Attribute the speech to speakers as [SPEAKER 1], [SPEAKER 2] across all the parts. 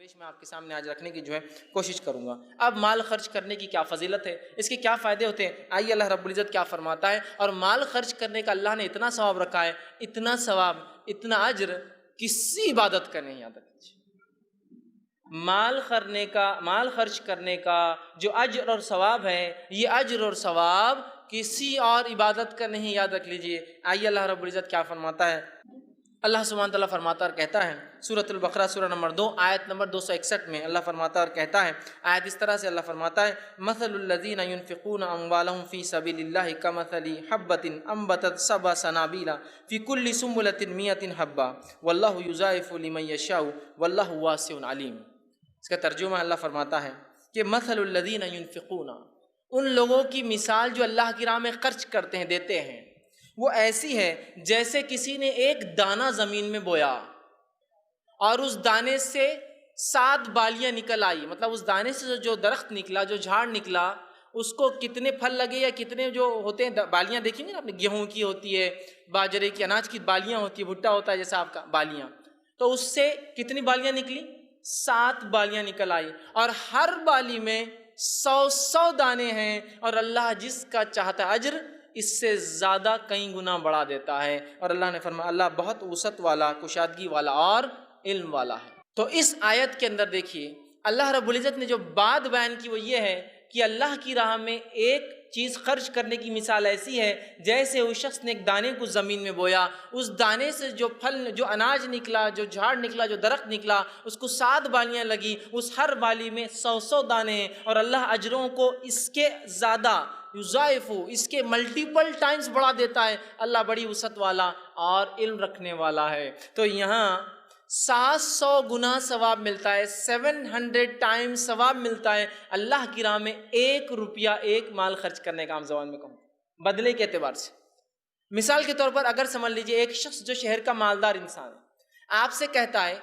[SPEAKER 1] گنجائش میں آپ کے سامنے آج رکھنے کی کوشش کروں گا۔ اب مال خرچ کرنے کی کیا فضیلت ہے، اس کے کیا فائدے ہوتے ہیں، آئیے اللہ رب العزت کیا فرماتا ہے۔ اور مال خرچ کرنے کا اللہ نے اتنا ثواب رکھا ہے، اتنا ثواب، اتنا اجر کسی عبادت کا نہیں، یاد رکھیے۔ مال خرچ کرنے کا جو اجر اور ثواب ہے، یہ اجر اور ثواب کسی اور عبادت کا نہیں، یاد رکھ لیجئے۔ آئیے اللہ رب العزت کیا فرماتا ہے۔ اللہ سبحانہ تعالیٰ فرماتا اور کہتا ہے، سورۃ البقرہ سورہ نمبر 2 آیت نمبر 261 میں اللہ فرماتا اور کہتا ہے، آیت اس طرح سے اللہ فرماتا ہے، مثل الذین ينفقون اموالهم فی سبیل اللہ کمثل حبۃ انبتت سبع سنابل فی کل سنبلۃ 100 حبۃ واللہ یضاعف لمن یشاء واللہ واسع علیم۔ اس کا ترجمہ اللہ فرماتا ہے کہ مثل الذین ينفقون، ان لوگوں کی مثال جو اللہ کی راہ میں خرچ کرتے ہیں، دیتے ہیں، وہ ایسی ہے جیسے کسی نے ایک دانہ زمین میں بویا اور اس دانے سے 7 بالیاں نکل آئی، مطلب اس دانے سے جو درخت نکلا، جو جھاڑ نکلا، اس کو کتنے پھل لگے یا کتنے جو ہوتے ہیں بالیاں، دیکھیں گے نا، اپنے گیہوں کی ہوتی ہے، باجرے کی، اناج کی بالیاں ہوتی ہے، بھٹا ہوتا ہے جیسا آپ کا، بالیاں، تو اس سے کتنی بالیاں نکلی؟ 7 بالیاں نکل آئی، اور ہر بالی میں 100 دانے ہیں، اور اللہ جس کا چاہتا اجر اس سے زیادہ کئی گنا بڑھا دیتا ہے۔ اور اللہ نے فرمایا اللہ بہت وسعت والا، کشادگی والا اور علم والا ہے۔ تو اس آیت کے اندر دیکھیے اللہ رب العزت نے جو بات بیان کی وہ یہ ہے کہ اللہ کی راہ میں ایک چیز خرچ کرنے کی مثال ایسی ہے جیسے اس شخص نے ایک دانے کو زمین میں بویا، اس دانے سے جو پھل، جو اناج نکلا، جو جھاڑ نکلا، جو درخت نکلا، اس کو 7 بالیاں لگی، اس ہر بالی میں 100 دانے ہیں، اور اللہ اجروں کو اس کے زیادہ یضاعف، اس کے ملٹیپل ٹائمز بڑھا دیتا ہے۔ اللہ بڑی وسعت والا اور علم رکھنے والا ہے۔ تو یہاں 700 گنا ثواب ملتا ہے، 700 ٹائمز ثواب ملتا ہے اللہ کی راہ میں 1 روپیہ، ایک مال خرچ کرنے کا، عام زبان میں کہوں بدلے کے اعتبار سے۔ مثال کے طور پر اگر سمجھ لیجئے ایک شخص جو شہر کا مالدار انسان ہے، آپ سے کہتا ہے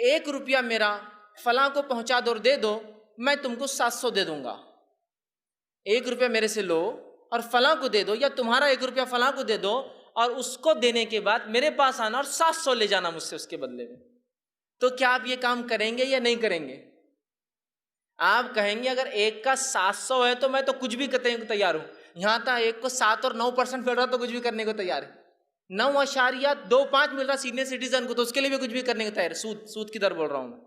[SPEAKER 1] 1 روپیہ میرا فلاں کو پہنچا دو اور دے دو، میں تم کو 700 دے دوں گا۔ 1 روپیہ میرے سے لو اور فلاں کو دے دو، یا تمہارا 1 روپیہ فلاں کو دے دو، اور اس کو دینے کے بعد میرے پاس آنا اور 700 لے جانا مجھ سے اس کے بدلے میں۔ تو کیا آپ یہ کام کریں گے یا نہیں کریں گے؟ آپ کہیں گے اگر ایک کا 700 ہے تو میں تو کچھ بھی کرنے کو تیار ہوں، یہاں تھا ایک کو 7 اور 9% مل رہا تو کچھ بھی کرنے کو تیار ہے، 9.25 مل رہا سینئر سٹیزن کو تو اس کے لیے بھی کچھ بھی کرنے کو تیار ہے۔ سود کی در بول رہا ہوں میں،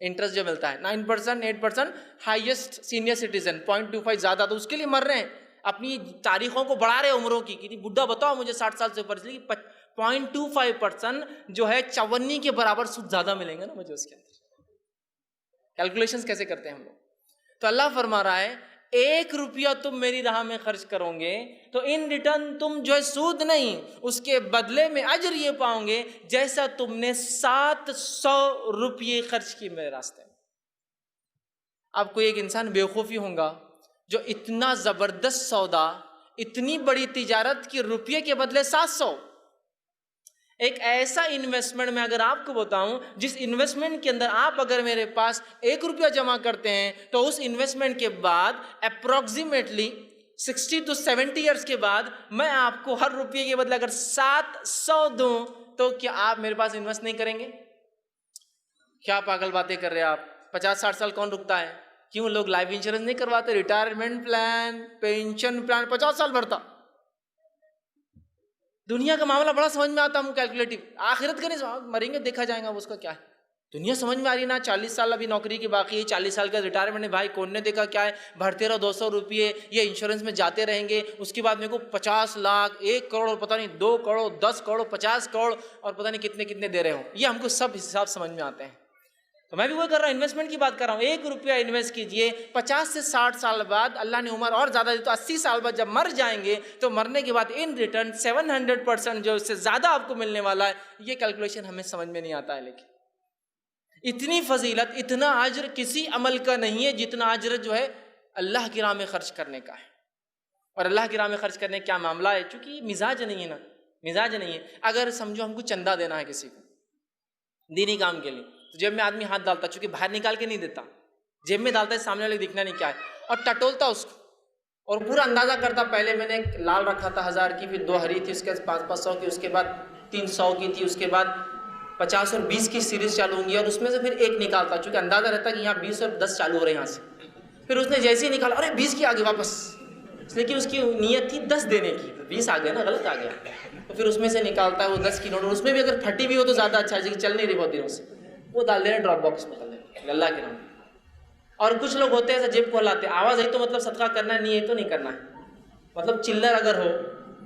[SPEAKER 1] انٹرسٹ جو ملتا ہے 9%، 8%، ہائیسٹ سینئر سٹیزن 0.25 زیادہ، تو اس کے لیے مر رہے ہیں، اپنی تاریخوں کو بڑھا رہے عمروں کی، کہ بڈھا بتاؤ مجھے 60 سال سے اوپر، اس لیے 0.25% جو ہے 54 کے برابر سود زیادہ ملیں گے نا مجھے اس کے اندر۔ کیلکولیشنز کیسے کرتے ہیں ہم لوگ؟ تو اللہ فرما رہا ہے 1 روپیہ تم میری راہ میں خرچ کرو گے تو ان ریٹرن تم جو ہے سود نہیں، اس کے بدلے میں اجر یہ پاؤ گے جیسا تم نے 700 روپیے خرچ کی میرے راستے میں۔ اب کوئی ایک انسان بیوقوفی ہوگا جو اتنا زبردست سودا، اتنی بڑی تجارت کی روپیے کے بدلے 700، ایک ایسا انویسٹمنٹ میں اگر آپ کو بتاؤں جس انویسٹمنٹ کے اندر آپ اگر میرے پاس 1 روپیہ جمع کرتے ہیں تو اس انویسٹمنٹ کے بعد اپروکسیمیٹلی 60 to 70 ایئرس کے بعد میں آپ کو ہر روپیے کے بدلے اگر 700 دوں تو کیا آپ میرے پاس انویسٹ نہیں کریں گے؟ کیا پاگل باتیں کر رہے ہیں آپ؟ 50-60 سال کون رکتا ہے؟ کیوں لوگ لائف انشورنس نہیں کرواتے؟ ریٹائرمنٹ پلان، پینشن پلان 50 سال بھرتا۔ دنیا کا معاملہ بڑا سمجھ میں آتا ہوں، کیلکولیٹو، آخرت کا نہیں، مریں گے دیکھا جائے گا اس کا کیا ہے۔ دنیا سمجھ میں آ رہی نا، 40 سال ابھی نوکری کی باقی ہے، 40 سال کا ریٹائرمنٹ ہے، بھائی کون نے دیکھا کیا ہے، بھرتے رہو 200 روپیے، یہ انشورنس میں جاتے رہیں گے، اس کے بعد میرے کو 50 لاکھ، 1 کروڑ، پتہ نہیں 2 کروڑ، 10 کروڑ، 50 کروڑ، اور پتہ نہیں کتنے کتنے دے رہے ہوں، یہ ہم کو سب حساب سمجھ میں آتے ہیں۔ تو میں بھی وہ کر رہا ہوں، انویسٹمنٹ کی بات کر رہا ہوں، 1 روپیہ انویسٹ کیجئے، 50 سے 60 سال بعد اللہ نے عمر اور زیادہ دی تو 80 سال بعد جب مر جائیں گے تو مرنے کے بعد ان ریٹرن 700% جو اس سے زیادہ آپ کو ملنے والا ہے۔ یہ کیلکولیشن ہمیں سمجھ میں نہیں آتا ہے، لیکن اتنی فضیلت، اتنا اجر کسی عمل کا نہیں ہے جتنا اجر جو ہے اللہ کی راہ میں خرچ کرنے کا ہے۔ اور اللہ کی راہ میں خرچ کرنے کا کیا معاملہ ہے؟ چونکہ مزاج نہیں ہے نا، مزاج نہیں ہے۔ اگر سمجھو ہم کو چندہ دینا ہے کسی کو دینی کام کے لیے، تو جیب میں آدمی ہاتھ ڈالتا، چونکہ باہر نکال کے نہیں دیتا، جیب میں ڈالتا ہے، سامنے والے دکھنا نہیں کیا ہے، اور ٹٹولتا اس کو اور پورا اندازہ کرتا، پہلے میں نے ایک لال رکھا تھا 1000 کی، پھر 2 ہری تھی، اس کے بعد 500 کی، اس کے بعد 300 کی تھی، اس کے بعد 50 اور 20 کی سیریز چالو ہوں گی، اور اس میں سے پھر ایک نکالتا، چونکہ اندازہ رہتا کہ یہاں 20 اور 10 چالو ہو رہے ہیں یہاں سے. پھر اس نے جیسے ہی نکالا، ارے 20 کی آگے واپس، اس لیے کہ اس کی نیت تھی 10 دینے کی، 20 آ گیا نا، غلط آ گیا. تو پھر اس میں سے نکالتا ہے وہ 10 کی نوٹ، اور اس میں بھی اگر پھٹی بھی ہو تو زیادہ اچھا ہے کہ چل نہیں رہی بہت دنوں سے، وہ ڈال دے رہے ڈراپ باکس میں، ڈال دے رہے اللہ کے نام. اور کچھ لوگ ہوتے ہیں ایسا جیب کو لاتے، آواز آئی تو مطلب صدقہ کرنا ہے، نہیں ہے تو نہیں کرنا ہے. مطلب چلر اگر ہو،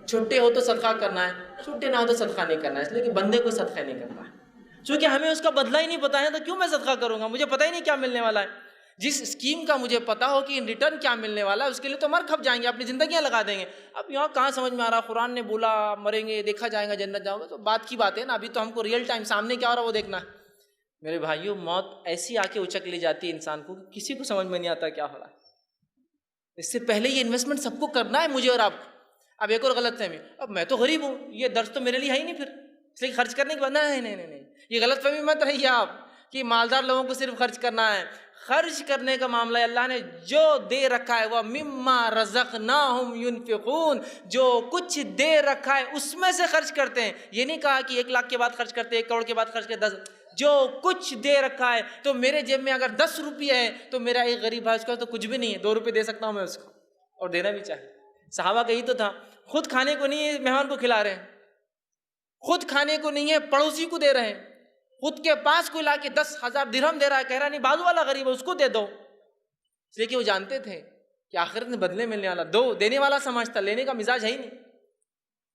[SPEAKER 1] چھٹے ہو تو صدقہ کرنا ہے، چھٹے نہ ہو تو صدقہ نہیں کرنا ہے. اس لیے کہ بندے کو صدقہ نہیں کرنا ہے، چونکہ ہمیں اس کا بدلہ ہی نہیں پتا ہے، تو کیوں میں صدقہ کروں گا؟ مجھے پتہ ہی نہیں کیا ملنے والا ہے. جس اسکیم کا مجھے پتا ہو کہ ان ریٹرن کیا ملنے والا ہے، اس کے لیے تو مر کھپ جائیں گے، اپنی زندگیاں لگا دیں گے. اب یہاں کہاں سمجھ میں آ رہا، قرآن نے بولا مریں گے، دیکھا جائے گا، جنت جاؤ گے، تو بات کی بات ہے نا. ابھی تو ہم کو ریئل ٹائم سامنے کیا ہو رہا ہے وہ دیکھنا ہے. میرے بھائیوں، موت ایسی آ کے اچک لے جاتی ہے انسان کو، کسی کو سمجھ میں نہیں آتا کیا ہو رہا ہے. اس سے پہلے یہ انویسٹمنٹ سب کو کرنا ہے، مجھے اور آپ کو. اب ایک اور غلط فہمی، اب میں تو غریب ہوں، یہ درس تو میرے لیے ہے ہی نہیں، پھر اس لیے خرچ کرنے کی بات نہیں نہیں نہیں. یہ غلط فہمی مت رہیے آپ کہ مالدار لوگوں کو صرف خرچ کرنا ہے. خرچ کرنے کا معاملہ اللہ نے جو دے رکھا ہے، وہ مما رزقناہم ينفقون، جو کچھ دے رکھا ہے اس میں سے خرچ کرتے ہیں. یہ نہیں کہا کہ 1 لاکھ کے بعد خرچ کرتے، 1 کروڑ کے بعد خرچ کرتے، 10. جو کچھ دے رکھا ہے، تو میرے جیب میں اگر 10 روپیہ ہے تو میرا ایک غریب ہے، اس کا تو کچھ بھی نہیں ہے، 2 روپے دے سکتا ہوں میں اس کو، اور دینا بھی چاہیے. صحابہ کا یہی تو تھا، خود کھانے کو نہیں ہے، مہمان کو کھلا رہے ہیں. خود کھانے کو نہیں ہے، پڑوسی کو دے رہے ہیں. خود کے پاس کوئی لا کے 10,000 درہم دے رہا ہے، کہہ رہا نہیں بازو والا غریب ہے اس کو دے دو. اس لیے کہ وہ جانتے تھے کہ آخرت میں بدلے ملنے والا. دو دینے والا سمجھتا، لینے کا مزاج ہے ہی نہیں،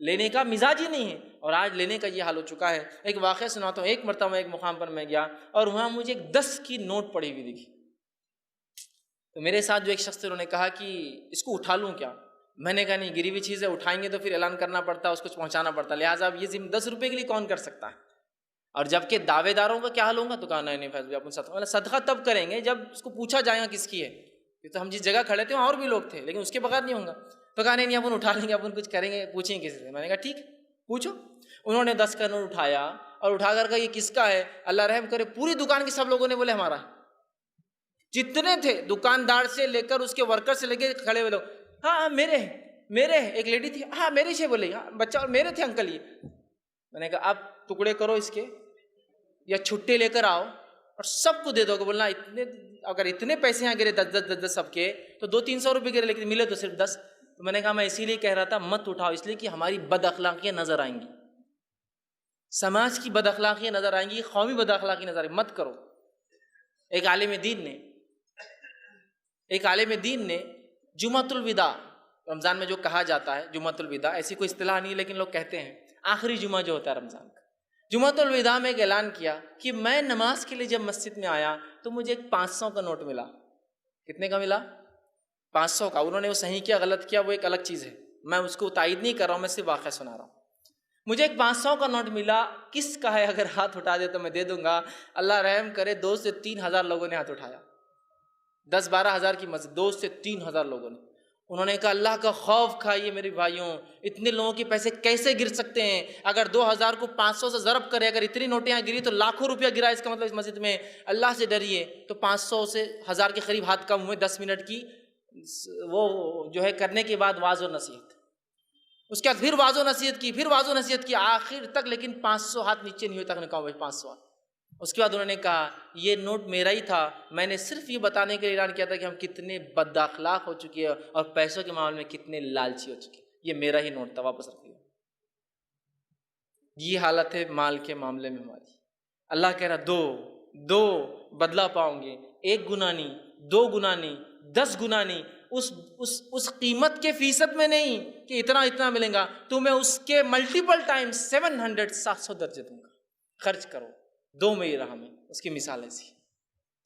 [SPEAKER 1] لینے کا مزاج ہی نہیں ہے. اور آج لینے کا یہ حال ہو چکا ہے. ایک واقعہ سناتا ہوں. ایک مرتبہ ایک مقام پر میں گیا اور وہاں مجھے ایک 10 کی نوٹ پڑی ہوئی دکھی. تو میرے ساتھ جو ایک شخص تھے، انہوں نے کہا کہ اس کو اٹھا لوں کیا؟ میں نے کہا نہیں، گری ہوئی چیز ہے، اٹھائیں گے تو پھر اعلان کرنا پڑتا ہے، اس کو پہنچانا پڑتا ہے، لہٰذا اب یہ 10 روپے کے لیے کون کر سکتا ہے؟ اور جب کہ دعوے داروں کا کیا حال ہوگا؟ تو کہا نہیں فیض بھائی، اپن صدقہ تب کریں گے جب اس کو پوچھا جائے گا کس کی ہے. یہ تو ہم جس جگہ کھڑے تھے وہاں اور بھی لوگ تھے، لیکن اس کے بغیر نہیں ہوگا. تو کہا نہیں اپن اٹھا لیں گے، اپن کچھ کریں گے، پوچھیں کسی سے. میں نے کہا ٹھیک پوچھو. انہوں نے 10 کا نوٹ اٹھایا اور اٹھا کر کہا یہ کس کا ہے؟ اللہ رحم کرے، پوری دکان کے سب لوگوں نے بولے ہمارا. جتنے تھے، دکاندار سے لے کر اس کے ورکر سے لے کے کھڑے ہوئے لوگ، ہاں میرے میرے. ایک لیڈی تھی، ہاں میرے سے بولے، ہاں بچہ، اور میرے تھے انکل یہ. میں نے کہا اب ٹکڑے کرو اس کے، یا چھٹے لے کر آؤ اور سب کو دے دو. کہ بولنا اتنے، اگر اتنے پیسے یہاں گرے 10 سب کے، تو 200-300 روپے گرے، لیکن ملے تو صرف 10. تو میں نے کہا میں اسی لیے کہہ رہا تھا مت اٹھاؤ، اس لیے کہ ہماری بد اخلاقیاں نظر آئیں گی، سماج کی بد اخلاقیاں نظر آئیں گی، قومی بد اخلاقی نظر آئیں گی. مت کرو. ایک عالم دین نے جمعۃ الوداع، رمضان میں جو کہا جاتا ہے جمعۃ الوداع، ایسی کوئی اصطلاح نہیں ہے لیکن لوگ کہتے ہیں آخری جمعہ جو ہوتا ہے رمضان کا، جمعۃ الوداع میں ایک اعلان کیا کہ میں نماز کے لیے جب مسجد میں آیا تو مجھے ایک 500 کا نوٹ ملا. کتنے کا ملا؟ 500 کا. انہوں نے وہ صحیح کیا غلط کیا وہ ایک الگ چیز ہے، میں اس کو تائید نہیں کر رہا ہوں، میں صرف واقعہ سنا رہا ہوں. مجھے ایک 500 کا نوٹ ملا. کس کا ہے؟ اگر ہاتھ اٹھا دے تو میں دے دوں گا. اللہ رحم کرے 2 سے 3 ہزار لوگوں نے ہاتھ اٹھایا. 10-12 ہزار کی مسجد، 2 سے 3 ہزار لوگوں نے. انہوں نے کہا اللہ کا خوف کھائیے میرے بھائیوں، اتنے لوگوں کے پیسے کیسے گر سکتے ہیں؟ اگر 2000 کو 500 سے ضرب کرے، اگر اتنی نوٹیں یہاں گری تو لاکھوں روپیہ گرا، اس کا مطلب اس مسجد میں. اللہ سے ڈریے. تو 500 سے 1000 کے قریب ہاتھ کم ہوئے. 10 منٹ کی وہ جو ہے کرنے کے بعد واعظ و نصیحت، اس کے بعد پھر واعظ و نصیحت کی، پھر واعظ و نصیحت کی، آخر تک لیکن 500 ہاتھ نیچے نہیں ہوئے تک. نے کہا 500 ہاتھ. اس کے بعد انہوں نے کہا یہ نوٹ میرا ہی تھا، میں نے صرف یہ بتانے کے لیے اعلان کیا تھا کہ ہم کتنے بد اخلاق ہو چکے ہیں اور پیسوں کے معاملے میں کتنے لالچی ہو چکے ہیں. یہ میرا ہی نوٹ تھا، واپس رکھیے. یہ حالت ہے مال کے معاملے میں ہماری. اللہ کہہ رہا دو بدلہ پاؤں گے. 1 گنا نہیں، 2 گنا نہیں، 10 گنا نہیں. اس قیمت کے فیصد میں نہیں کہ اتنا ملے گا، تمہیں اس کے ملٹیپل ٹائم 700 درجے دوں گا. خرچ کرو 2 میں یہ راہ میں. اس کی مثال ایسی.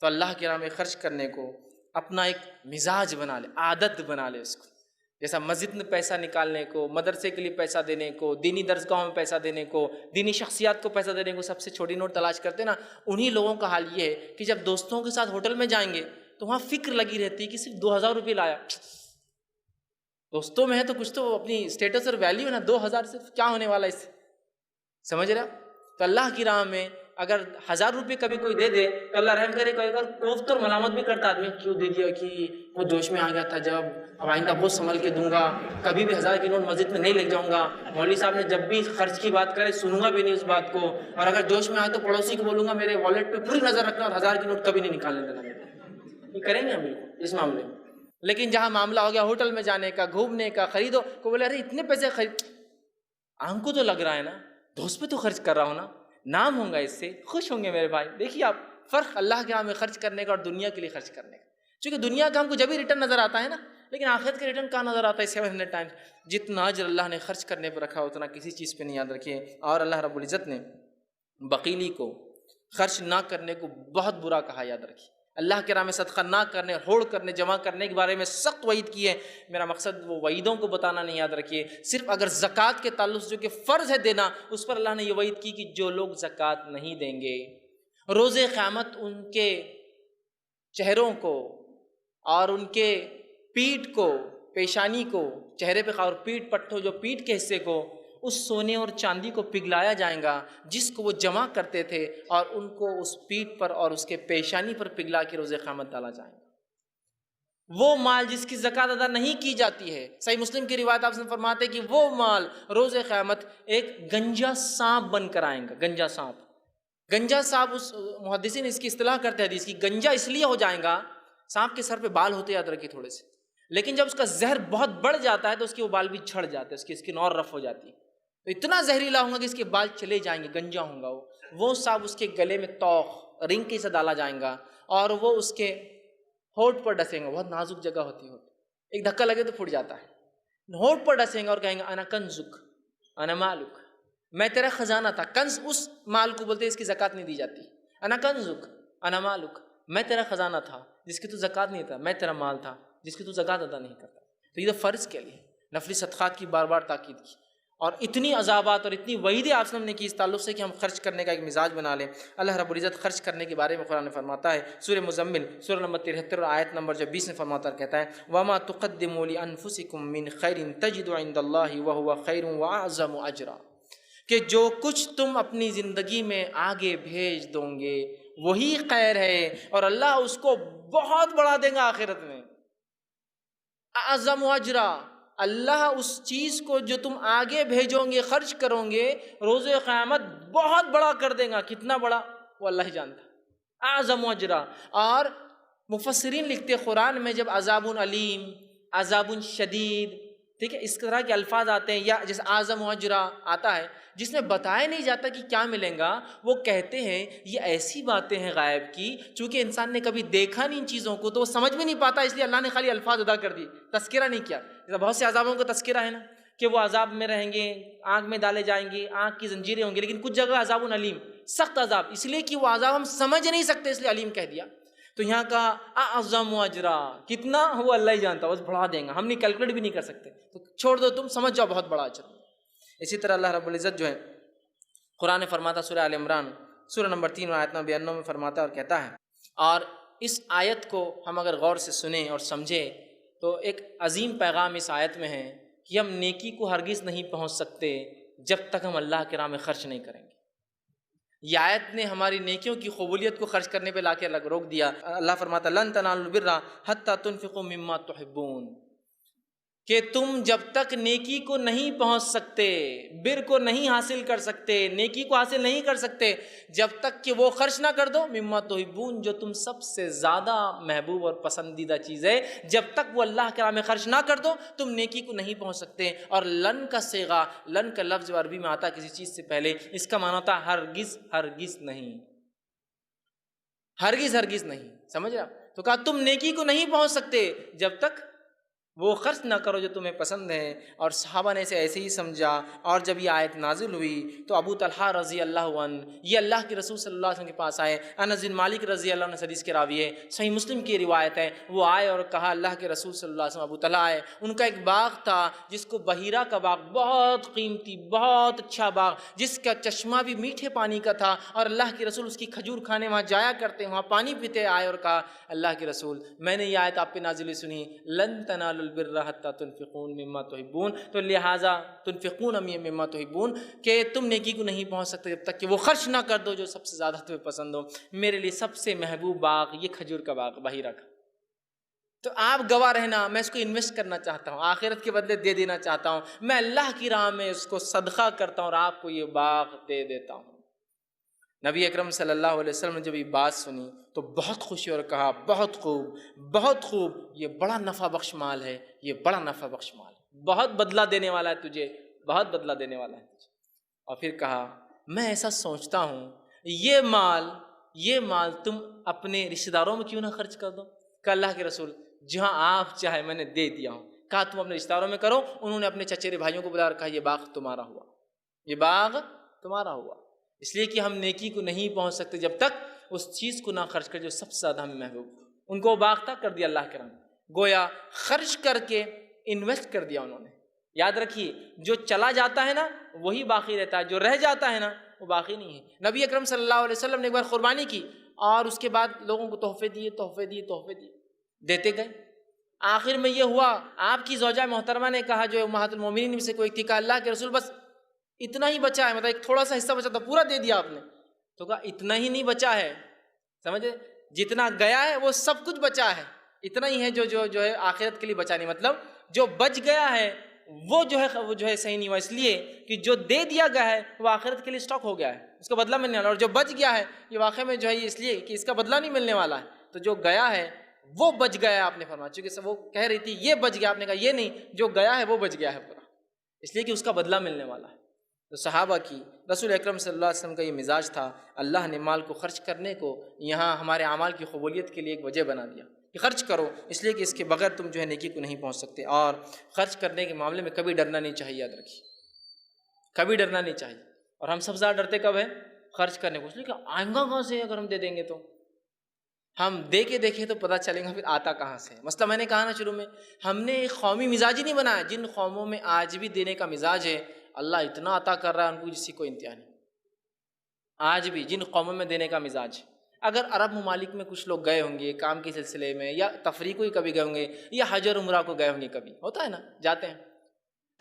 [SPEAKER 1] تو اللہ کے راہ میں خرچ کرنے کو اپنا ایک مزاج بنا لے، عادت بنا لے اس کو. جیسا مسجد میں پیسہ نکالنے کو، مدرسے کے لیے پیسہ دینے کو، دینی درسگاہوں میں پیسہ دینے کو، دینی شخصیات کو پیسہ دینے کو سب سے چھوٹی نوٹ تلاش کرتے نا، انہی لوگوں کا حال یہ ہے کہ جب دوستوں کے ساتھ ہوٹل میں جائیں گے تو وہاں فکر لگی رہتی ہے کہ صرف 2000 روپے لایا. دوستوں میں ہے تو کچھ تو اپنی اسٹیٹس اور ویلیو ہے نا. 2000 صرف کیا ہونے والا ہے اس سے؟ سمجھ رہے؟ تو اللہ کی راہ میں اگر 1000 روپے کبھی کوئی دے دے تو اللہ رحم کرے، کوئی اگر کوفت اور ملامت بھی کرتا آدمی، کیوں دے دیا کہ وہ جوش میں آ گیا تھا، جب اب آئندہ بہت سنبھل کے دوں گا، کبھی بھی 1000 کی نوٹ مسجد میں نہیں لے جاؤں گا، مولوی صاحب نے جب بھی خرچ کی بات کرے سنوں گا بھی نہیں اس بات کو، اور اگر جوش میں آئے تو پڑوسی کو بولوں گا میرے والیٹ پہ پوری نظر رکھنا اور 1000 کی نوٹ کبھی نہیں نکالنے دینا. یہ کریں گے ہم بالکل اس معاملے میں. لیکن جہاں معاملہ ہو گیا ہوٹل میں جانے کا، گھومنے کا، خریدو، کو بولے ارے اتنے پیسے خرید، آنکھ کو تو لگ رہا ہے نا، دوست پہ تو خرچ کر رہا ہوں نا، نام ہوں گا اس سے، خوش ہوں گے میرے بھائی. دیکھیے آپ فرق اللہ کے راہ میں خرچ کرنے کا اور دنیا کے لیے خرچ کرنے کا. چونکہ دنیا کا ہم کو جب ہی ریٹرن نظر آتا ہے نا، لیکن آخرت کا ریٹرن کہاں نظر آتا ہے؟ 700 ٹائمز. جتنا اجر اللہ نے خرچ کرنے پہ رکھا اتنا کسی چیز پہ نہیں. یاد رکھیے. اور اللہ رب العزت نے بخیلی کو، خرچ نہ کرنے کو بہت برا کہا. یاد رکھیے اللہ کے راہ میں صدقہ نہ کرنے، ہوڑ کرنے، جمع کرنے کے بارے میں سخت وعید کی ہے. میرا مقصد وہ وعیدوں کو بتانا نہیں. یاد رکھیے صرف اگر زکوٰۃ کے تعلق سے جو کہ فرض ہے دینا، اس پر اللہ نے یہ وعید کی کہ جو لوگ زکوٰۃ نہیں دیں گے روز قیامت ان کے چہروں کو اور ان کے پیٹھ کو، پیشانی کو، چہرے پہ اور پیٹھ پٹھوں جو پیٹھ کے حصے کو، اس سونے اور چاندی کو پگھلایا جائے گا جس کو وہ جمع کرتے تھے، اور ان کو اس پیٹھ پر اور اس کے پیشانی پر پگھلا کے روز قیامت ڈالا جائے گا. وہ مال جس کی زکوٰۃ ادا نہیں کی جاتی ہے، صحیح مسلم کی روایت آپ سے فرماتے ہیں کہ وہ مال روز قیامت ایک گنجا سانپ بن کر آئیں گا. گنجا سانپ، گنجا سانپ، اس محدثین اس کی اصطلاح کرتے ہیں حدیث کی، گنجا اس لیے ہو جائیں گا، سانپ کے سر پہ بال ہوتے، یاد رکھیے تھوڑے سے، لیکن جب اس کا زہر بہت بڑھ جاتا ہے تو اس کے وہ بال بھی جھڑ جاتے ہیں، اس کی اسکن اور رف ہو جاتی ہے. تو اتنا زہریلا ہوں گا کہ اس کے بال چلے جائیں گے، گنجا ہوں گا. وہ سانپ اس کے گلے میں توق رنگ کے سے ڈالا جائیں گا، اور وہ اس کے ہونٹ پر ڈسیں گا. بہت نازک جگہ ہوتی ہے، ایک دھکا لگے تو پھٹ جاتا ہے. ہونٹ پر ڈسیں گا اور کہیں گے انا کنزک انا مالک، میں تیرا خزانہ تھا. کنز اس مال کو بولتے ہیں اس کی زکوٰۃ نہیں دی جاتی. انا کنزک انا مالک، میں تیرا خزانہ تھا جس کی تو زکوٰۃ نہیں تھا، میں تیرا مال تھا جس کی تو زکوٰۃ ادا نہیں کرتا. تو یہ تو فرض کے لیے نفلی صدقات کی بار بار تاکید کی، اور اتنی عذابات اور اتنی وعیدیں آپ نے کی اس تعلق سے کہ ہم خرچ کرنے کا ایک مزاج بنا لیں. اللہ رب العزت خرچ کرنے کے بارے میں قرآن میں فرماتا ہے، سورہ مزمل سورہ نمبر 73 آیت نمبر 20 میں فرماتا ہے، کہتا ہے وَمَا تُقَدِّمُوا لِأَنفُسِكُم مِّن خَيْرٍ تَجِدُوا عِندَ اللَّهِ وَهُوَ خَيْرٌ وَأَعْظَمُ أَجْرًا، کہ جو کچھ تم اپنی زندگی میں آگے بھیج دو گے وہی خیر ہے، اور اللہ اس کو بہت بڑھا دے گا آخرت میں. اعظم اجرا، اللہ اس چیز کو جو تم آگے بھیجو گے، خرچ کرو گے، روز قیامت بہت بڑا کر دے گا. کتنا بڑا وہ اللہ ہی جانتا. اعظم اجرا. اور مفسرین لکھتے قرآن میں جب عذاب علیم، عذاب شدید، ٹھیک ہے، اس طرح کے الفاظ آتے ہیں، یا جیسے اعظم اجرا آتا ہے جس میں بتایا نہیں جاتا کہ کیا ملے گا، وہ کہتے ہیں یہ ایسی باتیں ہیں غائب کی، چونکہ انسان نے کبھی دیکھا نہیں ان چیزوں کو تو وہ سمجھ بھی نہیں پاتا، اس لیے اللہ نے خالی الفاظ ادا کر دی، تذکرہ نہیں کیا. بہت سے عذابوں کا تذکرہ ہے نا کہ وہ عذاب میں رہیں گے، آنکھ میں ڈالے جائیں گے، آنکھ کی زنجیریں ہوں گی، لیکن کچھ جگہ عذاب علیم، سخت عذاب، اس لیے کہ وہ عذاب ہم سمجھ نہیں سکتے اس لیے علیم کہہ دیا. تو یہاں کا اعظم اجرا کتنا وہ اللہ ہی جانتا، بس بڑھا دیں گا، ہم نہیں کیلکولیٹ بھی نہیں کر سکتے، تو چھوڑ دو، تم سمجھ جاؤ بہت بڑا اجر. اسی طرح اللہ رب العزت جو ہے قرآن فرماتا سورہ آل عمران سورہ نمبر 3 آیت نمبر 92 میں فرماتا اور کہتا ہے، اور اس آیت کو ہم اگر غور سے سنیں اور سمجھیں تو ایک عظیم پیغام اس آیت میں ہے کہ ہم نیکی کو ہرگز نہیں پہنچ سکتے جب تک ہم اللہ کے راہ میں خرچ نہیں کریں گے. یہ آیت نے ہماری نیکیوں کی قبولیت کو خرچ کرنے پہ لا کے روک دیا. اللہ فرماتا لن تنالوا البر حتی تنفقوا مما تحبون، کہ تم جب تک نیکی کو نہیں پہنچ سکتے، بر کو نہیں حاصل کر سکتے، نیکی کو حاصل نہیں کر سکتے جب تک کہ وہ خرچ نہ کر دو مما تحبون، جو تم سب سے زیادہ محبوب اور پسندیدہ چیز ہے، جب تک وہ اللہ کے راہ میں خرچ نہ کر دو تم نیکی کو نہیں پہنچ سکتے. اور لن کا صیغہ، لن کا لفظ عربی میں آتا کسی چیز سے پہلے، اس کا معنی ہوتا ہے ہرگز ہرگز نہیں، ہرگز ہرگز نہیں. سمجھ رہا؟ تو کہا تم نیکی کو نہیں پہنچ سکتے جب تک وہ خرچ نہ کرو جو تمہیں پسند ہے. اور صحابہ نے اسے ایسے ہی سمجھا. اور جب یہ آیت نازل ہوئی تو ابو طلحہ رضی اللہ عنہ یہ اللہ کے رسول صلی اللہ علیہ وسلم کے پاس آئے. انس بن مالک رضی اللہ عنہ حدیث کے راوی ہے، صحیح مسلم کی روایت ہے. وہ آئے اور کہا اللہ کے رسول صلی اللہ علیہ وسلم، ابو طلحہ آئے، ان کا ایک باغ تھا جس کو بحیرہ کا باغ، بہت قیمتی بہت اچھا باغ جس کا چشمہ بھی میٹھے پانی کا تھا، اور اللہ کے رسول اس کی کھجور کھانے وہاں جایا کرتے، وہاں پانی پیتے. آئے اور کہا اللہ کے رسول میں نے یہ آیت آپ پہ نازل سنی، لن تنالوا تنالوا البر حتی تنفقون مما تحبون، تو لہٰذا تنفقون مما تحبون کہ تم نیکی کو نہیں پہنچ سکتے جب تک کہ وہ خرچ نہ کر دو جو سب سے زیادہ تمہیں پسند ہو۔ میرے لیے سب سے محبوب باغ یہ کھجور کا باغ بحیرہ کا، تو آپ گواہ رہنا، میں اس کو انویسٹ کرنا چاہتا ہوں، آخرت کے بدلے دے دینا چاہتا ہوں، میں اللہ کی راہ میں اس کو صدقہ کرتا ہوں اور آپ کو یہ باغ دے دیتا ہوں۔ نبی اکرم صلی اللہ علیہ وسلم نے جب یہ بات سنی تو بہت خوشی اور کہا بہت خوب، بہت خوب، یہ بڑا نفع بخش مال ہے، یہ بڑا نفع بخش مال ہے، بہت بدلہ دینے والا ہے تجھے، بہت بدلہ دینے والا ہے تجھے۔ اور پھر کہا میں ایسا سوچتا ہوں یہ مال تم اپنے رشتہ داروں میں کیوں نہ خرچ کر دو؟ کہ اللہ کے رسول جہاں آپ چاہے میں نے دے دیا ہوں۔ کہا تم اپنے رشتہ داروں میں کرو، انہوں نے اپنے چچیرے بھائیوں کو بلا اور کہا یہ باغ تمہارا ہوا، یہ باغ تمہارا ہوا، اس لیے کہ ہم نیکی کو نہیں پہنچ سکتے جب تک اس چیز کو نہ خرچ کر جو سب سے زیادہ ہمیں محبوب ہو۔ ان کو باغ تک کر دیا اللہ کے رحم، گویا خرچ کر کے انویسٹ کر دیا انہوں نے۔ یاد رکھیے جو چلا جاتا ہے نا وہی باقی رہتا ہے، جو رہ جاتا ہے نا وہ باقی نہیں ہے۔ نبی اکرم صلی اللہ علیہ وسلم نے ایک بار قربانی کی اور اس کے بعد لوگوں کو تحفے دیے، دیتے گئے۔ آخر میں یہ ہوا آپ کی زوجہ محترمہ نے کہا جو امہات المومنین میں سے کوئی تھی، کہا اللہ کے رسول بس اتنا ہی بچا ہے، مطلب ایک تھوڑا سا حصہ بچا تھا پورا دے دیا آپ نے۔ تو کہا اتنا ہی نہیں بچا ہے، سمجھے، جتنا گیا ہے وہ سب کچھ بچا ہے، اتنا ہی ہے جو ہے آخرت کے لیے بچا نہیں، مطلب جو بچ گیا ہے وہ جو ہے صحیح نہیں ہوا، اس لیے کہ جو دے دیا گیا ہے وہ آخرت کے لیے اسٹاک ہو گیا ہے، اس کا بدلہ ملنے والا، اور جو بچ گیا ہے یہ واقعہ میں جو ہے اس لیے کہ اس کا بدلہ نہیں ملنے والا ہے، تو جو گیا ہے وہ بچ گیا ہے، آپ نے فرمایا، چونکہ وہ کہہ رہی تھی یہ بچ گیا، آپ نے کہا یہ نہیں، جو گیا ہے وہ بچ گیا ہے پورا، اس لیے کہ اس کا بدلہ ملنے والا ہے۔ تو صحابہ کی رسول اکرم صلی اللہ علیہ وسلم کا یہ مزاج تھا، اللہ نے مال کو خرچ کرنے کو یہاں ہمارے اعمال کی قبولیت کے لیے ایک وجہ بنا دیا کہ خرچ کرو، اس لیے کہ اس کے بغیر تم جو ہے نیکی کو نہیں پہنچ سکتے۔ اور خرچ کرنے کے معاملے میں کبھی ڈرنا نہیں چاہیے، یاد رکھیے کبھی ڈرنا نہیں چاہیے۔ اور ہم سب سے زیادہ ڈرتے کب ہیں؟ خرچ کرنے کو، اس لیے کہ آئیں گا کہاں سے، اگر ہم دے دیں گے تو ہم دے کے دیکھیں تو پتہ چلے گا پھر آتا کہاں سے۔ مثلا میں نے کہا نا شروع میں، ہم نے ایک قومی مزاج ہی نہیں بنایا، جن قوموں میں آج بھی دینے کا مزاج ہے اللہ اتنا عطا کر رہا ہے ان کو جس کی کوئی انتہا نہیں، آج بھی جن قوموں میں دینے کا مزاج ہے۔ اگر عرب ممالک میں کچھ لوگ گئے ہوں گے کام کے سلسلے میں یا تفریح کو ہی کبھی گئے ہوں گے یا حج اور عمرہ کو گئے ہوں گے، کبھی ہوتا ہے نا جاتے ہیں،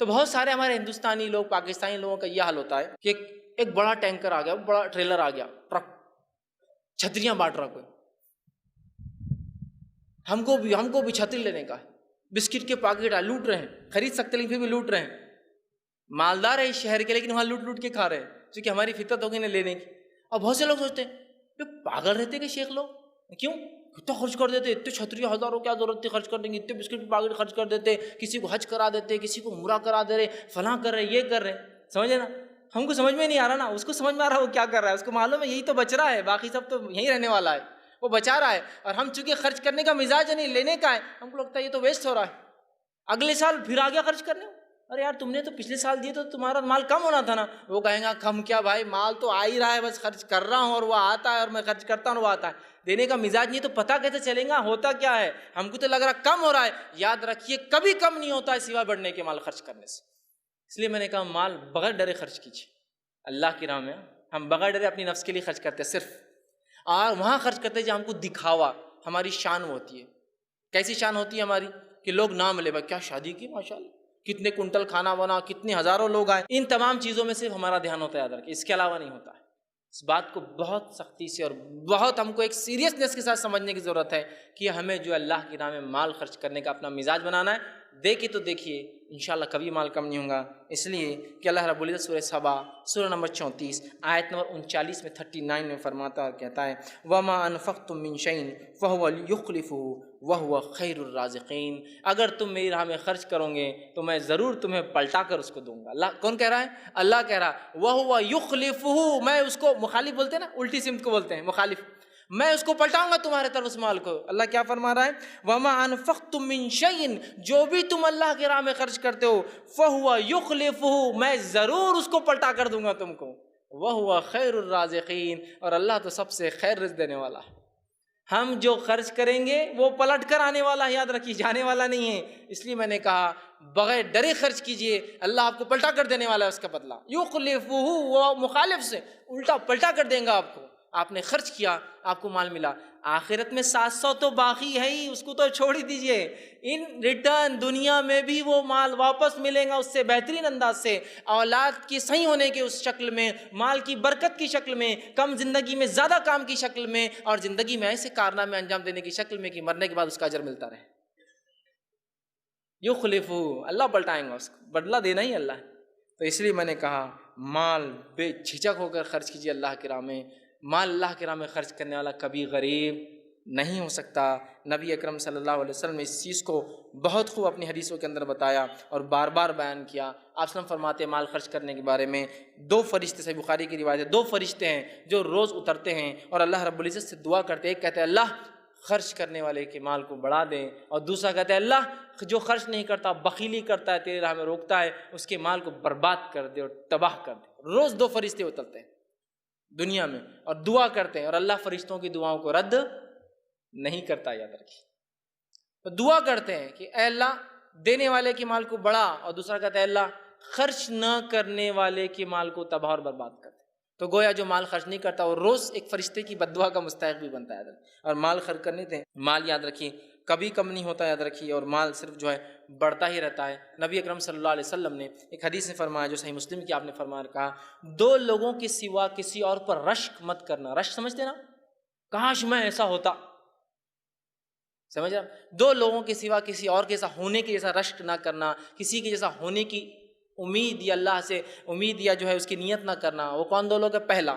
[SPEAKER 1] تو بہت سارے ہمارے ہندوستانی لوگ پاکستانی لوگوں کا یہ حال ہوتا ہے کہ ایک بڑا ٹینکر آ گیا، بڑا ٹریلر آ گیا، ٹرک، چھتریاں بانٹ رہا کوئی، ہم کو بھی چھتری لینے کا ہے، بسکٹ کے پاکٹ لوٹ رہے ہیں، خرید سکتے لیکن پھر بھی لوٹ رہے ہیں، مالدار ہے اس شہر کے لیکن وہاں لوٹ کے کھا رہے ہیں، کیونکہ ہماری فطرت ہوگی نہ لینے کی۔ اور بہت سے لوگ سوچتے ہیں پاگل رہتے کہ شیخ لوگ کیوں کتنا خرچ کر دیتے، اتنے چھتریاں ہزاروں کیا ضرورت تھی خرچ کرنے کی، اتنے بسکٹ کے پاکٹ خرچ کر دیتے، کسی کو حج کرا دیتے، کسی کو عمرہ کرا دے رہے، فلاں کر رہے، یہ کر رہے، سمجھے نا، ہم کو سمجھ میں نہیں آ رہا نا، اس کو سمجھ میں آ رہا ہے وہ کیا کر رہا ہے، اس کو معلوم ہے یہی تو بچ رہا ہے، باقی سب تو یہیں رہنے والا ہے، وہ بچا رہا ہے، اور ہم چونکہ خرچ کرنے کا مزاج نہیں لینے کا ہے، ہم کو لگتا ہے یہ تو ویسٹ ہو رہا ہے، اگلے سال پھر آ گیا خرچ کرنے، ارے یار تم نے تو پچھلے سال دیے تو تمہارا مال کم ہونا تھا نا، وہ کہیں گا کم کیا بھائی، مال تو آ ہی رہا ہے، بس خرچ کر رہا ہوں اور وہ آتا ہے، اور میں خرچ کرتا ہوں اور وہ آتا ہے، دینے کا مزاج نہیں تو پتہ کیسے چلے گا ہوتا کیا ہے، ہم کو تو لگ رہا کم ہو رہا ہے، یاد رکھیے کبھی کم نہیں ہوتا ہے سوائے بڑھنے کے مال خرچ کرنے سے، اس لیے میں نے کہا مال بغیر ڈرے خرچ کیجیے اللہ کی راہ میں، ہم بغیر ڈرے اپنی نفس کے لیے خرچ کرتے ہیں صرف، اور وہاں خرچ کرتے ہیں جہاں ہم کو دکھاوا، ہماری شان ہوتی ہے، کیسی شان ہوتی ہے ہماری کہ لوگ نام لے، بھائی کیا شادی کی ماشاءاللہ، کتنے کنٹل کھانا بنا، کتنے ہزاروں لوگ آئے، ان تمام چیزوں میں صرف ہمارا دھیان ہوتا ہے، یاد رکھیں اس کے علاوہ نہیں ہوتا ہے۔ اس بات کو بہت سختی سے اور بہت ہم کو ایک سیریسنس کے ساتھ سمجھنے کی ضرورت ہے کہ ہمیں جو اللہ کی راہ میں مال خرچ کرنے کا اپنا مزاج بنانا ہے، دیکھے تو دیکھیے انشاءاللہ کبھی مال کم نہیں ہوگا، اس لیے کہ اللہ رب العزت سورہ سبا سورہ نمبر 34 آیت نمبر 39 میں 39 میں فرماتا اور کہتا ہے وَمَا أَنفَقْتُم مِّن شَيْءٍ فَهُوَ يُخْلِفُهُ وَهُوَ خَيْرُ الرَّازِقِينَ، اگر تم میری راہ میں خرچ کرو گے تو میں ضرور تمہیں پلٹا کر اس کو دوں گا۔ اللہ کون کہہ رہا ہے؟ اللہ کہہ رہا ہے وَهُوَ يُخْلِفُهُ، میں اس کو مخالف بولتے ہیں نا، الٹی سمت کو بولتے ہیں مخالف، میں اس کو پلٹاؤں گا تمہارے طرف اس مال کو۔ اللہ کیا فرما رہا ہے وَمَا أَنفَقْتُم مِّن شَيْءٍ، جو بھی تم اللہ کی راہ میں خرچ کرتے ہو فَهُوَ يُخْلِفُهُ، میں ضرور اس کو پلٹا کر دوں گا تم کو، وَهُوَ خَيْرُ الرَّازِقِينَ، اور اللہ تو سب سے خیر رزق دینے والا ہے۔ ہم جو خرچ کریں گے وہ پلٹ کر آنے والا ہے، یاد رکھیے جانے والا نہیں ہے، اس لیے میں نے کہا بغیر ڈرے خرچ کیجئے، اللہ آپ کو پلٹا کر دینے والا ہے اس کا بدلہ۔ یخلفہ، وہ مخالف سے الٹا پلٹا کر دیں گا آپ کو، آپ نے خرچ کیا، آپ کو مال ملا، آخرت میں 700 تو باقی ہے ہی، اس کو تو چھوڑ ہی دیجئے، ان ریٹرن دنیا میں بھی وہ مال واپس ملے گا اس سے بہترین انداز سے، اولاد کی صحیح ہونے کے اس شکل میں، مال کی برکت کی شکل میں، کم زندگی میں زیادہ کام کی شکل میں، اور زندگی میں ایسے کارنامے انجام دینے کی شکل میں کہ مرنے کے بعد اس کا اجر ملتا رہے۔ یخلفہ، اللہ پلٹائیں گا اس کو، بدلہ دینا ہی اللہ ہے۔ تو اس لیے میں نے کہا مال بے جھجک ہو کر خرچ کیجیے اللہ کی راہ میں۔ مال اللہ کی راہ میں خرچ کرنے والا کبھی غریب نہیں ہو سکتا۔ نبی اکرم صلی اللہ علیہ وسلم نے اس چیز کو بہت خوب اپنی حدیثوں کے اندر بتایا اور بار بار بیان کیا۔ آپ وسلم فرماتے ہیں مال خرچ کرنے کے بارے میں، 2 فرشتے، صحیح بخاری کی روایت ہے، 2 فرشتے ہیں جو روز اترتے ہیں اور اللہ رب العزت سے دعا کرتے ہیں۔ ایک کہتے ہیں اللہ خرچ کرنے والے کے مال کو بڑھا دیں، اور دوسرا کہتا ہے اللہ جو خرچ نہیں کرتا، بخیلی کرتا ہے، تیرے راہ میں روکتا ہے، اس کے مال کو برباد کر دے اور تباہ کر دے۔ روز 2 فرشتے اترتے ہیں دنیا میں اور دعا کرتے ہیں، اور اللہ فرشتوں کی دعاؤں کو رد نہیں کرتا، یاد رکھیے۔ تو دعا کرتے ہیں کہ اے اللہ دینے والے کے مال کو بڑھا، اور دوسرا کہتا ہے اللہ خرچ نہ کرنے والے کے مال کو تباہ اور برباد کر دے۔ تو گویا جو مال خرچ نہیں کرتا وہ روز ایک فرشتے کی بد دعا کا مستحق بھی بنتا ہے۔ اور مال خرچ کرنے تھے، مال یاد رکھیے کبھی کم نہیں ہوتا، یاد رکھیے، اور مال صرف جو ہے بڑھتا ہی رہتا ہے۔ نبی اکرم صلی اللہ علیہ وسلم نے ایک حدیث میں فرمایا جو صحیح مسلم کی آپ نے فرمایا، کہا 2 لوگوں کے سوا کسی اور پر رشک مت کرنا۔ رشک سمجھتے نا، کاش میں ایسا ہوتا، سمجھ رہا؟ 2 لوگوں کے سوا کسی اور کے جیسا ہونے کے جیسا رشک نہ کرنا، کسی کے جیسا ہونے کی امید یا اللہ سے امید یا جو ہے اس کی نیت نہ کرنا۔ وہ کون 2 لوگ ہیں؟ پہلا،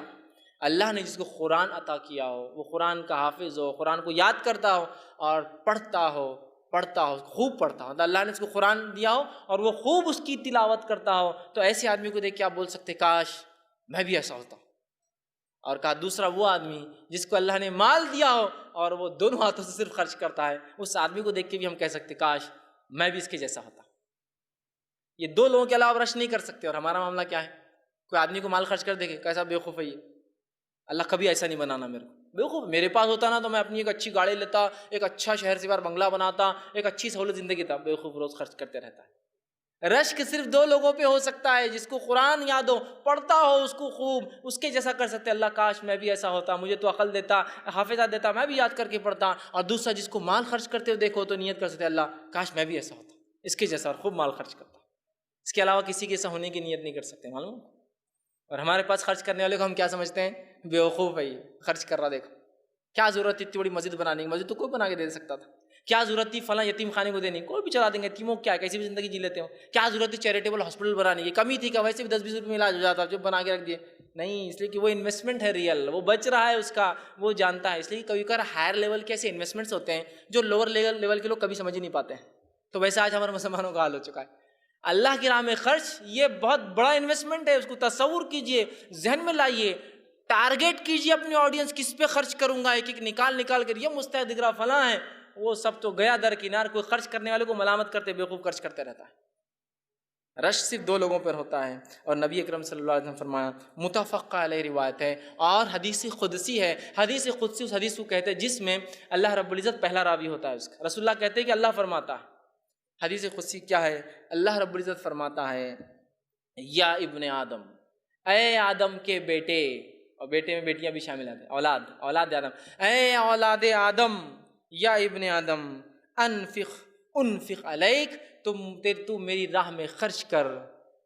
[SPEAKER 1] اللہ نے جس کو قرآن عطا کیا ہو، وہ قرآن کا حافظ ہو، قرآن کو یاد کرتا ہو اور پڑھتا ہو، خوب پڑھتا ہو۔ اللہ نے اس کو قرآن دیا ہو اور وہ خوب اس کی تلاوت کرتا ہو، تو ایسے آدمی کو دیکھ کے آپ بول سکتے کاش میں بھی ایسا ہوتا۔ اور کہا دوسرا وہ آدمی جس کو اللہ نے مال دیا ہو اور وہ دونوں ہاتھوں سے صرف خرچ کرتا ہے، اس آدمی کو دیکھ کے بھی ہم کہہ سکتے کاش میں بھی اس کے جیسا ہوتا۔ یہ 2 لوگوں کے علاوہ رش نہیں کر سکتے۔ اور ہمارا معاملہ کیا ہے؟ کوئی آدمی کو مال خرچ کر دے گا، کیسا بیوقوف ہے یہ، اللہ کبھی ایسا نہیں بنانا میرے کو۔ بیوقوف، میرے پاس ہوتا نا تو میں اپنی ایک اچھی گاڑی لیتا، ایک اچھا شہر سے باہر بنگلہ بناتا، ایک اچھی سہولت زندگی تھا۔ بیوقوف روز خرچ کرتے رہتا ہے۔ رشک صرف 2 لوگوں پہ ہو سکتا ہے، جس کو قرآن یاد ہو، پڑھتا ہو اس کو خوب، اس کے جیسا کر سکتے اللہ کاش میں بھی ایسا ہوتا، مجھے تو عقل دیتا، حافظہ دیتا، میں بھی یاد کر کے پڑھتا۔ اور دوسرا جس کو مال خرچ کرتے ہو دیکھو تو نیت کر سکتے اللہ کاش میں بھی ایسا ہوتا، اس کے جیسا، اور خوب مال خرچ کرتا۔ اس کے علاوہ کسی کے ایسا ہونے کی نیت نہیں کر سکتے، معلوم؟ اور ہمارے پاس خرچ کرنے والے کو ہم کیا سمجھتے ہیں؟ بیوقوف ہے، خرچ کر رہا، دیکھو کیا ضرورت تھی اتنی بڑی مسجد بنانے کی، مسجد تو کوئی بنا کے دے سکتا تھا۔ کیا ضرورت تھی فلاں یتیم خانے کو دینے کی، کوئی بھی چلا دیں گے، یتیموں کیا ہے، کیسی بھی زندگی جی لیتے ہو۔ کیا ضرورت تھی چیریٹیبل ہاسپٹل بنانے کی، کمی تھی کہ ویسے بھی 10-20 روپے میں علاج ہو جاتا، جو بنا کے رکھ دیے، نہیں، اس لیے کہ وہ انویسٹمنٹ ہے ریئل، وہ بچ رہا ہے اس کا، وہ جانتا ہے۔ اس لیے کبھی کبھار ہائر لیول کے ایسے انویسٹمنٹس ہوتے ہیں جو لوور لیول کے لوگ کبھی سمجھ ہی نہیں پاتے ہیں۔ تو ویسے آج ہمارے مسلمانوں کا حال ہو چکا ہے۔ اللہ کی راہ میں خرچ یہ بہت بڑا انویسٹمنٹ ہے، اس کو تصور کیجئے، ذہن میں لائیے، ٹارگیٹ کیجئے اپنی آڈینس کس پہ خرچ کروں گا، ایک ایک نکال کر یہ مستحق دکھ رہا فلاں ہے، وہ سب تو گیا درکنار۔ کوئی خرچ کرنے والے کو ملامت کرتے بیوقوف خرچ کرتے رہتا ہے۔ رش صرف 2 لوگوں پر ہوتا ہے، اور نبی اکرم صلی اللہ علیہ وسلم فرمایا، متفق علیہ روایت ہے، اور حدیث قدسی ہے۔ حدیث قدسی اس حدیث کو کہتے ہیں جس میں اللہ رب العزت پہلا راوی ہوتا ہے اس کا۔ رسول اللہ کہتے ہیں کہ اللہ فرماتا ہے، حدیث قدسی کیا ہے؟ اللہ رب العزت فرماتا ہے یا ابن آدم، اے آدم کے بیٹے، اور بیٹے میں بیٹیاں بھی شامل ہیں، اولاد آدم، اے اولاد آدم، یا ابن آدم، انفق علیک، تو میری راہ میں خرچ کر،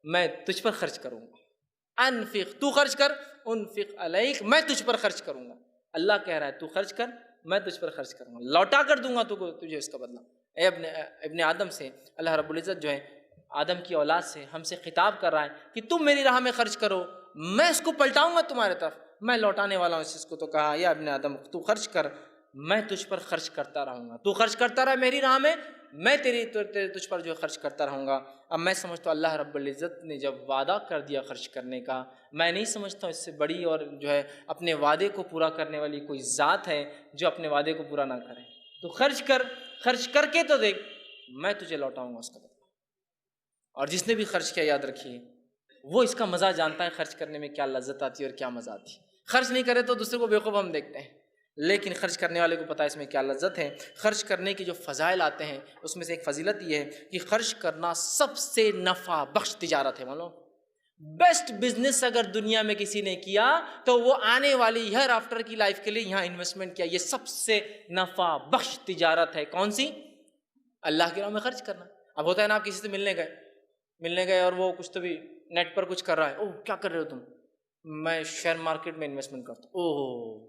[SPEAKER 1] میں تجھ پر خرچ کروں گا۔ انفق، تو خرچ کر، انفق علیک، میں تجھ پر خرچ کروں گا۔ اللہ کہہ رہا ہے تو خرچ کر، میں تجھ پر خرچ کروں گا، لوٹا کر دوں گا تجھے اس کا بدلہ۔ اے ابن آدم سے اللہ رب العزت جو ہے آدم کی اولاد سے ہم سے خطاب کر رہا ہے کہ تم میری راہ میں خرچ کرو، میں اس کو پلٹاؤں گا تمہارے طرف، میں لوٹانے والا ہوں اس کو۔ تو کہا یا ابن آدم تو خرچ کر، میں تجھ پر خرچ کرتا رہوں گا، تو خرچ کرتا رہا میری راہ میں، میں تجھ پر جو خرچ کرتا رہوں گا۔ اب میں سمجھتا ہوں اللہ رب العزت نے جب وعدہ کر دیا خرچ کرنے کا، میں نہیں سمجھتا ہوں اس سے بڑی اور جو ہے اپنے وعدے کو پورا کرنے والی کوئی ذات ہے جو اپنے وعدے کو پورا نہ کرے۔ تو خرچ کر کے تو دیکھ، میں تجھے لوٹاؤں گا اس کا بدلہ۔ اور جس نے بھی خرچ کیا یاد رکھیے وہ اس کا مزہ جانتا ہے، خرچ کرنے میں کیا لذت آتی ہے اور کیا مزہ آتی ہے۔ خرچ نہیں کرے تو دوسرے کو بیوقوف ہم دیکھتے ہیں، لیکن خرچ کرنے والے کو پتہ ہے اس میں کیا لذت ہے۔ خرچ کرنے کے جو فضائل آتے ہیں اس میں سے ایک فضیلت یہ ہے کہ خرچ کرنا سب سے نفع بخش تجارت ہے۔ معلوم، بیسٹ بزنس اگر دنیا میں کسی نے کیا تو وہ آنے والی ہیئر آفٹر کی لائف کے لیے یہاں انویسٹمنٹ کیا. یہ سب سے نفع بخش تجارت ہے. کون سی؟ اللہ کی راہ میں خرچ کرنا. اب ہوتا ہے نا آپ کسی سے ملنے گئے اور وہ کچھ تو بھی نیٹ پر کچھ کر رہا ہے. اوہ کیا کر رہے ہو تم؟ میں شیئر مارکیٹ میں انویسٹمنٹ کرتا ہوں. اوہ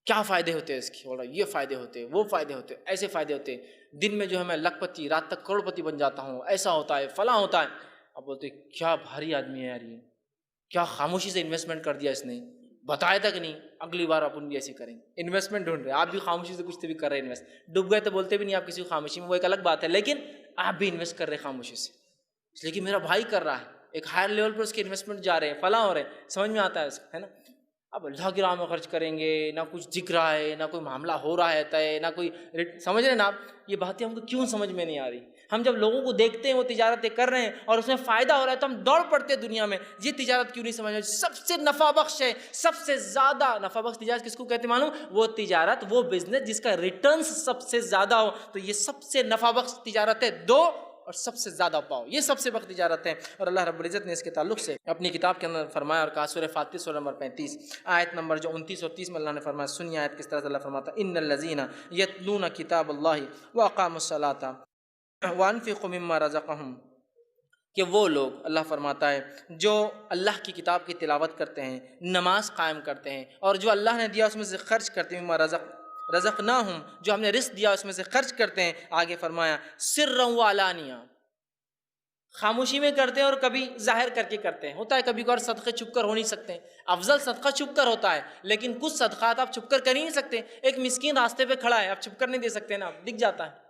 [SPEAKER 1] کیا فائدے ہوتے ہیں اس کی؟ بولا یہ فائدے ہوتے ہیں، وہ فائدے ہوتے ہیں، ایسے فائدے ہوتے ہیں، دن میں جو ہے میں لکھ پتی، رات تک کروڑ پتی بن جاتا ہوں، ایسا ہوتا ہے، فلاں ہوتا ہے. اب بولتے کیا بھاری آدمی ہے یار، یہ کیا خاموشی سے انویسٹمنٹ کر دیا اس نے، بتایا تک نہیں. اگلی بار اپن بھی ایسے کریں گے. انویسٹمنٹ ڈھونڈ رہے ہیں آپ بھی خاموشی سے، کچھ تو بھی کر رہے ہیں انویسٹ. ڈوب گئے تو بولتے بھی نہیں آپ کسی کو خاموشی میں، وہ ایک الگ بات ہے، لیکن آپ بھی انویسٹ کر رہے ہیں خاموشی سے، اس لیے کہ میرا بھائی کر رہا ہے، ایک ہائر لیول پر اس کے انویسٹمنٹ جا رہے ہیں، فلاں ہو رہے ہیں، سمجھ میں آتا ہے اس کا، ہے نا. اب اللہ کی راہ میں خرچ کریں گے، نہ کچھ دکھ رہا ہے، نہ کوئی معاملہ ہو رہا ہے طے، نہ کوئی سمجھ رہے ہیں نا آپ. یہ باتیں ہم کو کیوں سمجھ میں نہیں آ رہی؟ ہم جب لوگوں کو دیکھتے ہیں وہ تجارتیں کر رہے ہیں اور اس میں فائدہ ہو رہا ہے تو ہم دوڑ پڑتے ہیں دنیا میں. یہ تجارت کیوں نہیں سمجھ رہے؟ سب سے نفع بخش ہے، سب سے زیادہ نفع بخش تجارت کس کو کہتے ہیں معلوم؟ وہ تجارت، وہ بزنس جس کا ریٹرنز سب سے زیادہ ہو. تو یہ سب سے نفع بخش تجارت ہے. دو اور سب سے زیادہ پاؤ، یہ سب سے بڑی تجارت ہے. اور اللہ رب العزت نے اس کے تعلق سے اپنی کتاب کے اندر فرمایا اور کہا، سورہ فاتر سورہ نمبر 35 آیت نمبر جو 29 اور 30 میں اللہ نے فرمایا. سنیے آیت کس طرح سے اللہ فرماتا ہے، ان الذین یتلون کتاب اللہ واقاموا الصلاۃ وانفقوا مما رزقهم، کہ وہ لوگ، اللہ فرماتا ہے، جو اللہ کی کتاب کی تلاوت کرتے ہیں، نماز قائم کرتے ہیں، اور جو اللہ نے دیا اس میں سے خرچ کرتے ہیں، مما رزقناہم، جو ہم نے رزق دیا اس میں سے خرچ کرتے ہیں. آگے فرمایا سرا و علانیہ، خاموشی میں کرتے ہیں اور کبھی ظاہر کر کے کرتے ہیں. ہوتا ہے کبھی کبھار صدقے چھپ کر ہو نہیں سکتے، افضل صدقہ چھپ کر ہوتا ہے، لیکن کچھ صدقات آپ چھپ کر ہی نہیں سکتے. ایک مسکین راستے پہ کھڑا ہے، آپ چھپ کر نہیں دے سکتے نا، دکھ جاتا ہے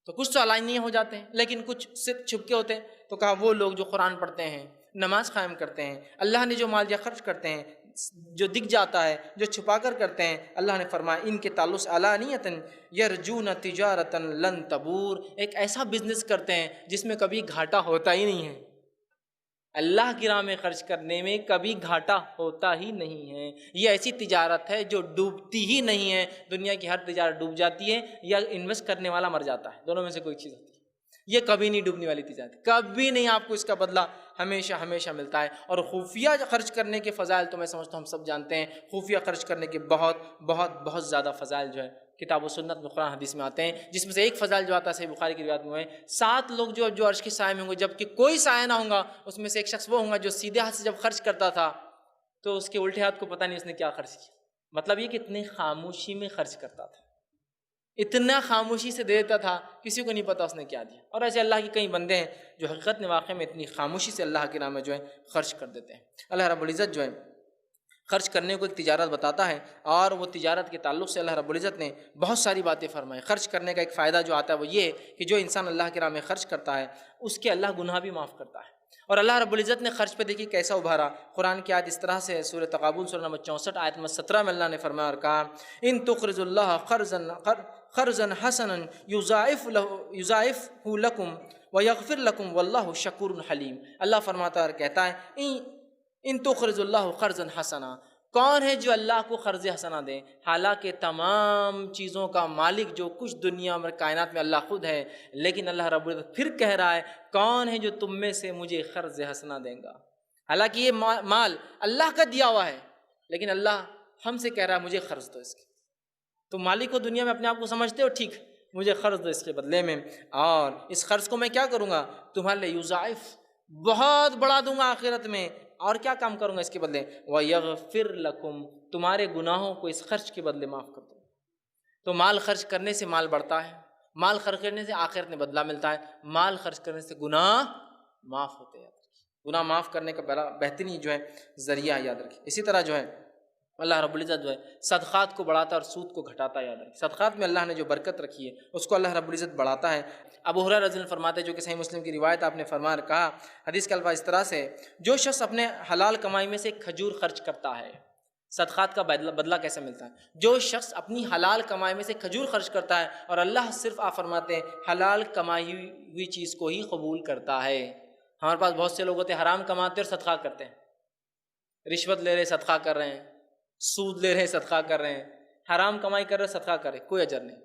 [SPEAKER 1] تو کچھ تو علانیہ ہو جاتے ہیں، لیکن کچھ صرف چھپ کے ہوتے ہیں. تو کہا وہ لوگ جو قرآن پڑھتے ہیں، نماز قائم کرتے ہیں، اللہ نے جو مال دیا خرچ کرتے ہیں، جو دکھ جاتا ہے، جو چھپا کر کرتے ہیں. اللہ نے فرمایا ان کے تعلق سے علانیتاً یرجون تجارتاً لن تبور، ایک ایسا بزنس کرتے ہیں جس میں کبھی گھاٹا ہوتا ہی نہیں ہے. اللہ کی راہ میں خرچ کرنے میں کبھی گھاٹا ہوتا ہی نہیں ہے. یہ ایسی تجارت ہے جو ڈوبتی ہی نہیں ہے. دنیا کی ہر تجارت ڈوب جاتی ہے یا انویسٹ کرنے والا مر جاتا ہے، دونوں میں سے کوئی چیز ہوتی ہے. یہ کبھی نہیں ڈوبنے والی تجارت، کبھی نہیں. آپ کو اس کا بدلہ ہمیشہ ہمیشہ ملتا ہے. اور خفیہ خرچ کرنے کے فضائل تو میں سمجھتا ہوں ہم سب جانتے ہیں. خفیہ خرچ کرنے کے بہت بہت بہت زیادہ فضائل جو ہے کتاب و سنت میں، قرآن حدیث میں آتے ہیں. جس میں سے ایک فضائل جو آتا ہے صحیح بخاری کی روایت میں ہے، 7 لوگ جو عرش کے سائے میں ہوں گے جب کہ کوئی سایہ نہ ہوگا. اس میں سے ایک شخص وہ ہوگا جو سیدھے ہاتھ سے جب خرچ کرتا تھا تو اس کے الٹے ہاتھ کو پتہ نہیں اس نے کیا خرچ کیا. مطلب یہ کہ اتنی خاموشی میں خرچ کرتا تھا، اتنا خاموشی سے دیتا تھا، کسی کو نہیں پتا اس نے کیا دیا. اور ایسے اللہ کے کئی بندے ہیں جو حقیقت میں واقع میں اتنی خاموشی سے اللہ کے نام میں جو ہے خرچ کر دیتے ہیں. اللہ رب العزت جو ہے خرچ کرنے کو ایک تجارت بتاتا ہے، اور وہ تجارت کے تعلق سے اللہ رب العزت نے بہت ساری باتیں فرمائی. خرچ کرنے کا ایک فائدہ جو آتا ہے وہ یہ ہے کہ جو انسان اللہ کے راہ میں خرچ کرتا ہے اس کے اللہ گناہ بھی معاف کرتا ہے. اور اللہ رب العزت نے خرچ پہ دیکھیے کیسا ابھارا. قرآن کی آیت اس طرح سے سورہ تغابن سورہ نمبر 64 آیت نمبر 17 میں اللہ نے فرمایا اور کہا، ان تقرضوا اللہ قرضا حسنا یضاعفہ لکم ویغفر لکم واللہ شکور حلیم. اللہ فرماتا ہے اور کہتا ہے ان تقرضوا اللہ قرضا حسنا، کون ہے جو اللہ کو قرض حسنا دے؟ حالانکہ تمام چیزوں کا مالک جو کچھ دنیا میں کائنات میں اللہ خود ہے، لیکن اللہ رب العزت پھر کہہ رہا ہے کون ہے جو تم میں سے مجھے قرض حسنا دیں گا. حالانکہ یہ مال اللہ کا دیا ہوا ہے، لیکن اللہ ہم سے کہہ رہا ہے مجھے قرض دو اس کے. تو مالک کو دنیا میں اپنے آپ کو سمجھتے ہو، ٹھیک مجھے قرض دو اس کے بدلے میں، اور اس قرض کو میں کیا کروں گا تمہارے لیے یضاعف، بہت بڑا دوں گا آخرت میں. اور کیا کام کروں گا اس کے بدلے؟ وَيَغْفِرْ لَكُمْ، تمہارے گناہوں کو اس خرچ کے بدلے معاف کر دوں. تو مال خرچ کرنے سے مال بڑھتا ہے، مال خرچ کرنے سے آخرت میں بدلہ ملتا ہے، مال خرچ کرنے سے گناہ معاف ہوتے ہیں. گناہ معاف کرنے کا بڑا بہترین جو ہے ذریعہ یاد رکھیں. اسی طرح جو ہے اللہ رب العزت جو ہے صدقات کو بڑھاتا ہے اور سود کو گھٹاتا ہے. یاد رکھیں صدقات میں اللہ نے جو برکت رکھی ہے اس کو اللہ رب العزت بڑھاتا ہے. ابو ہریرہ رضی اللہ عنہ فرماتے ہیں جو کہ صحیح مسلم کی روایت آپ نے فرمایا کہا، حدیث کے الفاظ اس طرح سے، جو شخص اپنے حلال کمائی میں سے ایک کھجور خرچ کرتا ہے، صدقات کا بدلہ کیسے ملتا ہے؟ جو شخص اپنی حلال کمائی میں سے کھجور خرچ کرتا ہے، اور اللہ صرف آپ فرماتے ہیں حلال کمائی ہوئی چیز کو ہی قبول کرتا ہے. ہمارے پاس بہت سے لوگ ہوتے ہیں حرام کماتے اور صدقہ کرتے ہیں، رشوت لے رہے صدقہ کر رہے ہیں، سود لے رہے صدقہ کر رہے ہیں، حرام کمائی کر رہے صدقہ کر رہے، کوئی اجر نہیں.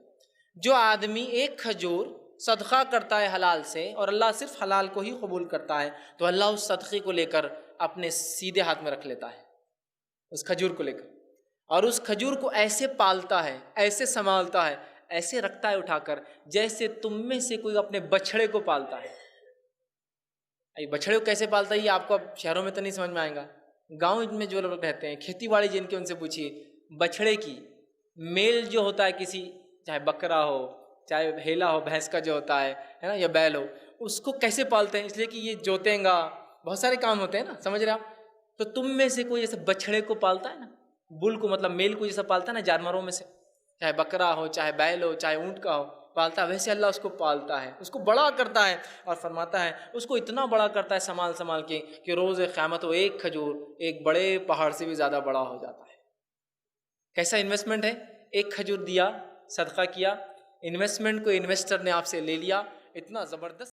[SPEAKER 1] جو آدمی ایک کھجور صدقہ کرتا ہے حلال سے اور اللہ صرف حلال کو ہی قبول کرتا ہے، تو اللہ اس صدقے کو لے کر اپنے سیدھے ہاتھ میں رکھ لیتا ہے اس کھجور کو لے کر، اور اس کھجور کو ایسے پالتا ہے، ایسے سنبھالتا ہے، ایسے رکھتا ہے اٹھا کر، جیسے تم میں سے کوئی اپنے بچھڑے کو پالتا ہے۔ بچھڑے کو کیسے پالتا ہے یہ آپ کو اب شہروں میں تو نہیں سمجھ میں آئے گا، گاؤں میں جو لوگ رہتے ہیں، کھیتی باڑی جن کے، ان سے پوچھیے، بچھڑے کی میل جو ہوتا ہے کسی، چاہے بکرا ہو، چاہے ہیلا ہو، بھینس کا جو ہوتا ہے نا، یا بیل ہو، اس کو کیسے پالتے ہیں؟ اس لیے کہ یہ جوتیں گا، بہت سارے کام ہوتے ہیں نا، سمجھ رہے آپ؟ تو تم میں سے کوئی جیسے بچھڑے کو پالتا ہے نا، بل کو مطلب میل کو جیسا پالتا ہے نا جانوروں میں سے، چاہے بکرا ہو، چاہے بیل ہو، چاہے اونٹ کا ہو، پالتا ہے، ویسے اللہ اس کو پالتا ہے، اس کو بڑا کرتا ہے، اور فرماتا ہے اس کو اتنا بڑا کرتا ہے سنبھال سنبھال کے کہ روز قیامت وہ ایک کھجور ایک بڑے پہاڑ سے بھی زیادہ بڑا ہو جاتا ہے۔ کیسا انویسٹمنٹ ہے؟ ایک کھجور دیا، صدقہ کیا، انویسٹمنٹ کو انویسٹر نے آپ سے لے لیا، اتنا زبردست